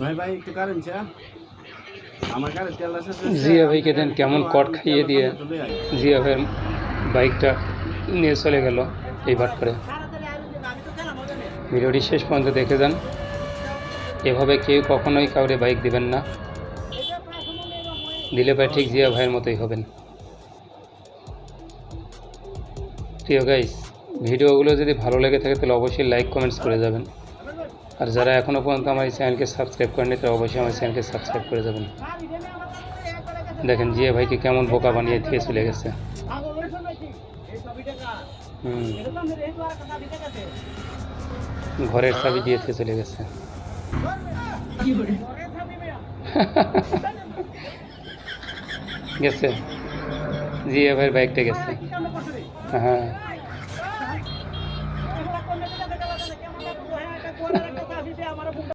ভাই ভাই একটু কারেন্ট চা আমার কাছে তেল আছে জিয়া ভাইকে দেন কেমন কট খাইয়ে দিয়ে জিয়া ভাইয়ের বাইকটা নিয়ে চলে গেল এইবার করে। ভিডিওটি শেষ পর্যন্ত দেখে যান। এভাবে কেউ কখনোই কাউরে বাইক দিবেন না, দিলে ভাই ঠিক জিয়া ভাইয়ের মতোই হবেন। প্রিয় গাইস, ভিডিওগুলো যদি ভালো লেগে থাকে তাহলে অবশ্যই লাইক কমেন্টস করে যাবেন। আর যারা এখনও পর্যন্ত আমার এই চ্যানেলকে সাবস্ক্রাইব করেনি তারা অবশ্যই আমার চ্যানেলকে সাবস্ক্রাইব করে যাবেন। দেখেন জিয়া ভাইকে কেমন বোকা বানিয়ে দিয়ে চলে গেছে। ঘরের চাবি দিয়ে চলে গেছে। গেছে জিয়া ভাইয়ের বাইকটা গেছে। হ্যাঁ